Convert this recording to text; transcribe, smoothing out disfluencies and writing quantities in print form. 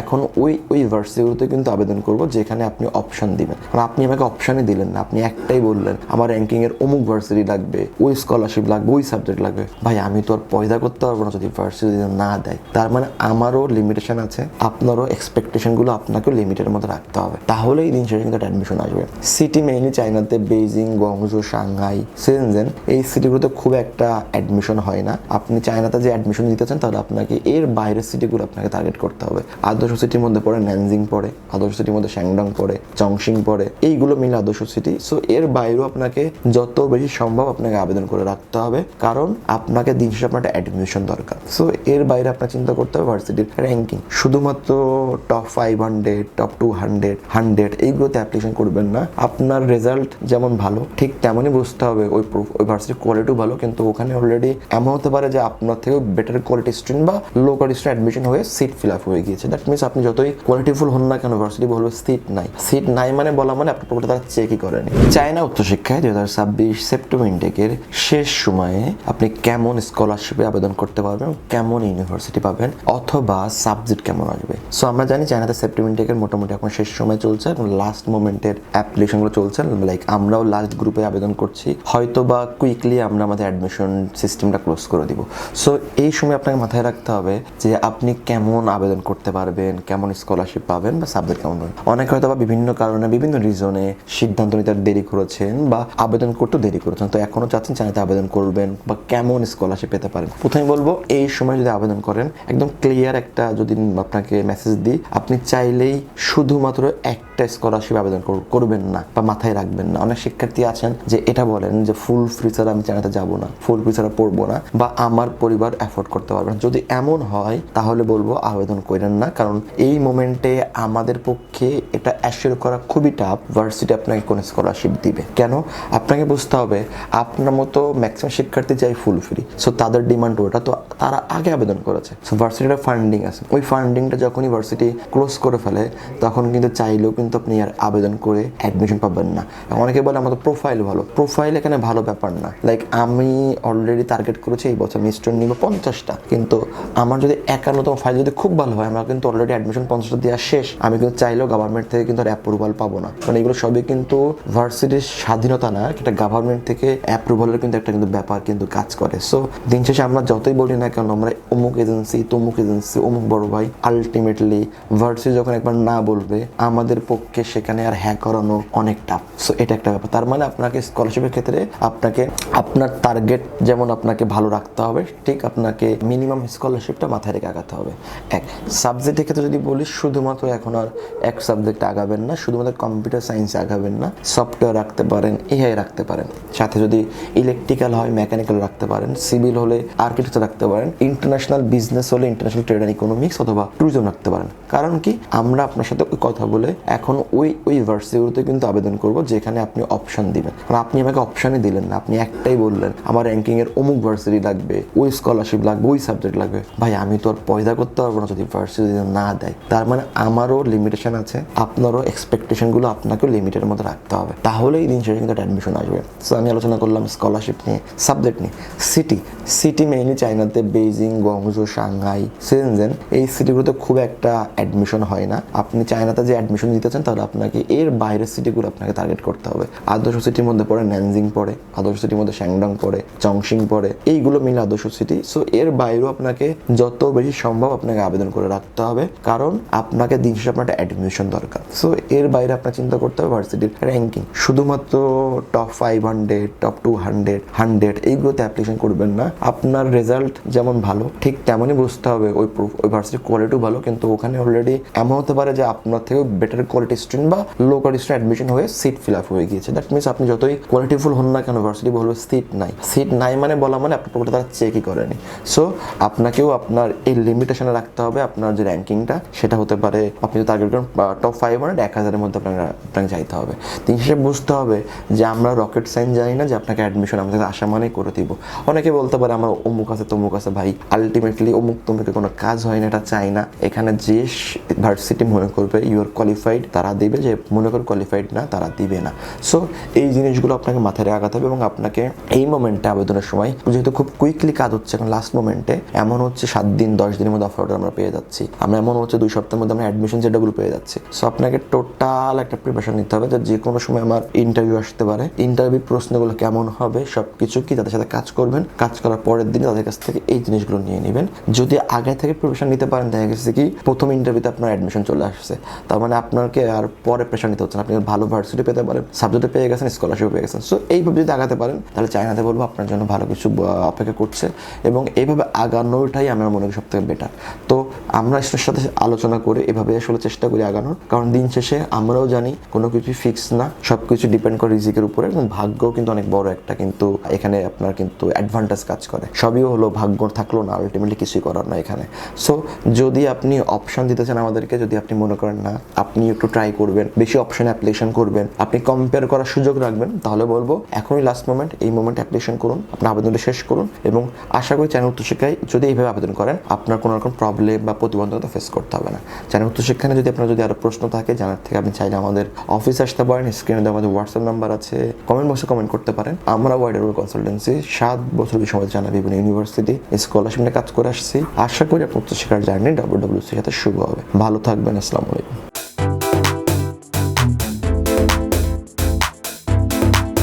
এখন ওই ভার্সিটিগুলোতে কিন্তু আবেদন করব যেখানে আপনি অপশন দিবেন। কারণ আপনি আমাকে অপশনই দিলেন না, আপনি একটাই বললেন আমার র্যাঙ্কিং এর অমুক ভার্সিটি লাগবে, ওই স্কলারশিপ লাগবে, ওই সাবজেক্ট লাগবে। ভাই আমি তো আর পয়দা করতে পারবো না যদি ভার্সিটি না দেয়। তার মানে আমারও লিমিটেশন আছে, আপনারও এক্সপেকটেশনগুলো আপনাকেও লিমিটের মধ্যে রাখতে হবে, তাহলেই দিন শেষে কিন্তু অ্যাডমিশন আসবে। সিটি মেইনলি চায়নাতে বেইজিং, গংজু, সাংহাই, সেনজেন এই সিটিগুলোতে খুব একটা অ্যাডমিশন হয় না। আপনি চায়নাতে যে অ্যাডমিশন দিতে চান তাহলে আপনাকে এর বাইরের সিটিগুলো আপনাকে টার্গেট করতে হবে। আদর্শ সিটির মধ্যে পড়ে ন্যানজিং পড়ে, আদর্শ সিটির মধ্যে শ্যাংডং পড়ে, চংশিং পড়ে, এইগুলো মিলে আদর্শ সিটি। সো এর বাইরেও আপনাকে যত বেশি সম্ভব আপনাকে আবেদন করে রাখতে হবে, কারণ আপনাকে দিন শেষে আপনার একটা অ্যাডমিশন দরকার। সো এর বাইরে আপনার চিন্তা করতে হবে ভার্সিটির র্যাঙ্কিং। শুধুমাত্র টপ 500, টপ 200, 100 এইগুলোতে অ্যাপ্লিকেশন করবেন না। আপনার রেজাল্ট যেমন ভালো ঠিক তেমনই বুঝতে হবে ওই ভার্সিটির কোয়ালিটিও ভালো, কিন্তু ওখানে অলরেডি এমন হতে পারে যে আপনার থেকে বেটার কোয়ালিটি স্টুডেন্ট বা লো কোয়ালিটি স্টুডেন্ট অ্যাডমিশন হয়ে সিট ফিল আপ হয়ে গিয়েছে। দ্যাট মিনস আপনি যতই কোয়ালিটিফুল হন না কেন, ভার্সিটি বলবে সিট নাই মানে বলা মানে আপনার পক্ষে তারা চেকই করেনি। চায়না উচ্চশিক্ষায় 2026 সেপ্টেম্বর ইনটেকের শেষ সময়ে আপনি কেমন স্কলারশিপে আবেদন করতে পারবেন, কেমন ইউনিভার্সিটি পাবেন, অথবা সাবজেক্ট কেমন আসবে। সো আমরা জানি চায়নাতে সেপ্টেম্বর ইনটেকের মোটামুটি এখন শেষ সময় চলছে এবং লাস্ট মোমেন্টের অ্যাপ্লিকেশনগুলো চলছে। লাইক আমরাও লাস্ট গ্রুপে আবেদন করছি, হয়তো বা কুইকলি আমরা আমাদের অ্যাডমিশন সিস্টেমটা ক্লোজ করে দিব। সো এই সময় আপনাকে মাথায় রাখতে হবে যে আপনি কেমন আবেদন করতে পারবেন, কেমন স্কলারশিপ পাবেন বা সাবজেক্ট কেমন পাবেন। অনেকে হয়তো বা বিভিন্ন কারণে বিভিন্ন রিজনে সিদ্ধান্ত নিতে দেরি করেছেন বা আবেদন করতে দেরি করেছেন, তো এখনো চাচ্ছেন চায়নাতে আবেদন করবেন বা কেমন স্কলারশিপ পেতে পারেন। প্রথমে বলবো এই সময় যদি আবেদন করেন একদম ক্লিয়ার একটা যদি আপনাকে মেসেজ দিই, আপনি চাইলেই শুধুমাত্র একটা স্কলারশিপ আবেদন করবেন না বা মাথায় রাখবেন না। অনেক শিক্ষার্থী আছেন যে এটা বলেন যে ফুল ফ্রি ছাড়া আমি চায়নাতে যাবো না, ফুল ফ্রি ছাড়া পড়বো না বা আমার পরিবার অ্যাফোর্ড করতে পারবে না। যদি এমন হয় তাহলে বলবো আবেদন করেন না, কারণ এই মোমেন্টে আমাদের পক্ষে এটা অ্যাসিওর করা খুবই টাফ ভার্সিটি আপনাকে কোন স্কলারশিপ দিবে। কেন আপনাকে বুঝতে হবে, আপনার মতো ম্যাক্সিমাম শিক্ষার্থী চাই ফুল ফ্রি, সো তাদের ডিমান্ড ওটা, তো তারা আগে আবেদন করেছে। সো ভার্সিটির ফান্ডিং আছে, ওই ফান্ডিংটা যখন ইউনিভার্সিটি ক্লোজ করে ফেলে তখন কিন্তু চাইলেও কিন্তু আপনি আর আবেদন করে অ্যাডমিশন পাবেন না। অনেকে বলে আমাদের প্রোফাইল ভালো, প্রোফাইল এখানে ভালো ব্যাপার না। লাইক আমি অলরেডি টার্গেট করেছি এই বছর মিস্টার নিব 50টা, কিন্তু আমার যদি 51তম ফাইল যদি খুব ভালো হয় আমরা কিন্তু অলরেডি অ্যাডমিশন 50টা দেওয়া শেষ, আমি কিন্তু চাইলেও গভর্নমেন্ট থেকে কিন্তু আর অ্যাপ্রুভাল পাবো না। কারণ এগুলো সবই কিন্তু ভার্সিটির স্বাধীনতা না, এটা গভর্নমেন্ট থেকে অ্যাপ্রুভালের কিন্তু একটা কিন্তু ব্যাপার কিন্তু কাজ করে। সো দিন শেষে আমরা যতই বলি না কেন আমরা অমুক এজেন্সি, তমুক এজেন্সি, অমুক বড় ভাই, আলটিমেটলি ভার্সিটি যখন একবার না বলবে আমাদের পক্ষে সেখানে আর হ্যাঁ করানো অনেক টাফ। সো এটা একটা ব্যাপার। তার মানে আপনাকে স্কলারশিপের ক্ষেত্রে আপনাকে আপনার টার্গেট যেমন আপনাকে ভালো রাখতে হবে, ঠিক আপনাকে মিনিমাম স্কলারশিপটা মাথায় রেখে আগাতে হবে। এক সাবজেক্টের ক্ষেত্রে যদি বলি, শুধুমাত্র এখন আর এক সাবজেক্ট আগাবেন না, শুধুমাত্র কম্পিউটার সায়েন্স আগাবেন না, সফটওয়্যার রাখতে পারেন, এআই রাখতে পারেন, সাথে যদি ইলেকট্রিক্যাল হয় মেকানিক্যাল রাখতে পারেন, সিভিল হলে আর্কিটেকচার রাখতে পারেন, ইন্টারন্যাশনাল বিজনেস হলে ইন্টারন্যাশনাল ট্রেড অ্যান্ড ইকোনমিক্স অথবা ট্যুরিজম রাখতে পারেন। কারণ কি আমরা আপনার সাথে কথা বলে এখন ওই ভার্সিটিগুলোতে কিন্তু আবেদন করব যেখানে আপনি অপশন দিবেন। কারণ আপনি আমাকে অপশনই দিলেন না, আপনি একটাই বললেন আমার র্যাঙ্কিং এর অমুক ভার্সিটি লাগবে, ওই স্কলারশিপ লাগবে, ওই সাবজেক্ট লাগবে। ভাই আমি তো আর পয়দা করতে পারবো না যদি ভার্সিটি না দেয়। তার মানে আমারও লিমিটেশন আছে, আপনারও এক্সপেকটেশনগুলো আপনাকেও লিমিটের মধ্যে রাখতে হবে, তাহলেই দিন শেষে কিন্তু অ্যাডমিশন আসবে। সো আমি আলোচনা করলাম স্কলারশিপ নিয়ে, সাবজেক্ট নিয়ে। সিটি মেইনলি চায়নাতে বেইজিং, গংজু, সাংহাই, সেনজেন এই সিটিগুলোতে খুব একটা অ্যাডমিশন হয় না। আপনি চায়নাতে যে অ্যাডমিশন দিতে চান তাহলে আপনাকে এর বাইরের সিটিগুলো আপনাকে টার্গেট করতে হবে। আদর্শ সিটির মধ্যে পড়ে ন্যানজিং পড়ে, আদর্শ সিটির মধ্যে শ্যাংডং পড়ে, চংশিং পড়ে, এইগুলো মিলে আদর্শ সিটি। সো এর বাইরেও আপনাকে যত বেশি সম্ভব আপনাকে আবেদন করে রাখতে হবে, কারণ আপনাকে দিন শেষে আপনার একটা অ্যাডমিশন দরকার। সো এর বাইরে আপনার চিন্তা করতে হবে ভার্সিটির র্যাঙ্কিং। শুধুমাত্র টপ 500, টপ 200, 100 এইগুলোতে অ্যাপ্লিকেশন করবেন না। আপনার রেজাল্ট যেমন ভালো ঠিক তেমনই বুঝতে হবে ওই ভার্সিটির কোয়ালিটিও ভালো, কিন্তু ওখানে অলরেডি এমন হতে পারে যে আপনার থেকেও বেটার কোয়ালিটি স্টুডেন্ট বা লো কোয়ালিটি স্টুডেন্ট অ্যাডমিশন হয়ে সিট ফিল আপ হয়ে গিয়েছে। দ্যাট মিনস আপনি যতই কোয়ালিটিফুল হন না কেন, ভার্সিটি বলবে সিট নাই মানে বলা মানে আপনার পক্ষে তারা চেকই করেনি। সো আপনাকেও আপনার এই লিমিটেশনে রাখতে হবে। আপনার যে র্যাঙ্কিংটা সেটা হতে পারে আপনি যদি টার্গেট করেন টপ 500, 1000-এর মধ্যে আপনাকে চাইতে হবে। দিন শেষে বুঝতে হবে যে আমরা রকেট সায়েন্স জানি না যে আপনাকে অ্যাডমিশন আমাদের আশা মানেই করে দিব। অনেকে বলতে পারে আমার অমুক আছে তমুক আছে, ভাই আলটিমেটলি অমুক তমুকে কোনো কাজ হয় না, এটা চাই না। এখানে যে ভার্সিটি মনে করবে ইউ আর কোয়ালিফাইড, তারা দিবে, যে মনে করে কোয়ালিফাইড না তারা দিবে না। সো এই জিনিসগুলো আপনাকে মাথায় রাখাতে হবে এবং আপনাকে এই মোমেন্টে আবেদনের সময়, যেহেতু খুব কুইকলি কাজ হচ্ছে এখন লাস্ট মোমেন্টে, এমন হচ্ছে 7 দিন 10 দিনের মধ্যে অফার অর্ডার আমরা পেয়ে যাচ্ছি, আমরা এমন হচ্ছে 2 সপ্তাহের মধ্যে আমরা অ্যাডমিশন সেটাগুলো পেয়ে যাচ্ছি। সো আপনাকে টোটাল একটা প্রিপারেশন নিতে হবে যে কোনো সময় আমার ইন্টারভিউ আসতে পারে, ইন্টারভিউ প্রশ্নগুলো কেমন হবে সবকিছু কি তাদের সাথে কাজ করবেন, কাজ করার পরের দিন তাদের কাছ থেকে এই জিনিসগুলো নিয়ে নেবেন। যদি আগে থেকে প্রিপারেশন নিতে পারেন, দেখা গেছে কি প্রথম ইন্টারভিউতে আপনার অ্যাডমিশন চলে আসছে, তার মানে আপনাকে আর পরে প্রেশার নিতে হচ্ছে না, আপনি ভালো ভার্সিটি পেতে পারেন, সাবজেক্টে পেয়ে গেছেন, স্কলারশিপ পেয়ে গেছেন। সো এইভাবে যদি আগাতে পারেন তাহলে চায়নাতে বলবো আপনার জন্য ভালো কিছু অপেক্ষা করছে এবং এইভাবে আগানোটাই আমার মনে হয় সবথেকে বেটার। তো আমরা এর সাথে আলোচনা করে এভাবে আসলে চেষ্টা করি আগানোর, কারণ দিন শেষে আমরাও জানি কোনো কিছু ফিক্স না, সব কিছু ডিপেন্ড করে রিজিকের উপরে এবং ভাগ্য কিন্তু অনেক বড় একটা, কিন্তু এখানে আপনার কিন্তু অ্যাডভান্টেজ কাজ করে, সবই হলো ভাগ্য থাকলো না, আলটিমেটলি কিছুই করার না এখানে। সো যদি আপনি অপশন দিতে চান আমাদেরকে, যদি আপনি মনে করেন না আপনি একটু ট্রাই করবেন, বেশি অপশন অ্যাপ্লিকেশন করবেন, আপনি কম্পেয়ার করার সুযোগ রাখবেন, তাহলে বলবো এখনই লাস্ট মোমেন্ট, এই মোমেন্টে অ্যাপ্লিকেশন করুন, আপনার আবেদনটা শেষ করুন এবং আশা করি চ্যানেল উচ্চশিক্ষায় যদি এইভাবে আবেদন করেন আপনার কোনো রকম প্রবলেম বা প্রতিবন্ধকতা ফেস করতে হবে না। চ্যানেল উচ্চশিক্ষায় যদি আপনার যদি আরও প্রশ্ন থাকে জানার থেকে আপনি চাইলে আমাদের অফিসে আসতে পারেন, স্ক্রিনে দেওয়া আমাদের হোয়াটসঅ্যাপ নাম্বার আছে, কমেন্ট বক্সে কমেন্ট করতে পারেন। আমরা ওয়াইডার কনসালটেন্সি 7 বছর সময় জানা বিভিন্ন ইউনিভার্সিটি স্কলারশিপ নিয়ে কাজ করে আসছি। আশা করি আপনার উচ্চশিক্ষার জার্নি WWC সাথে শুভ হবে। ভালো থাকবেন, আসসালামু আলাইকুম।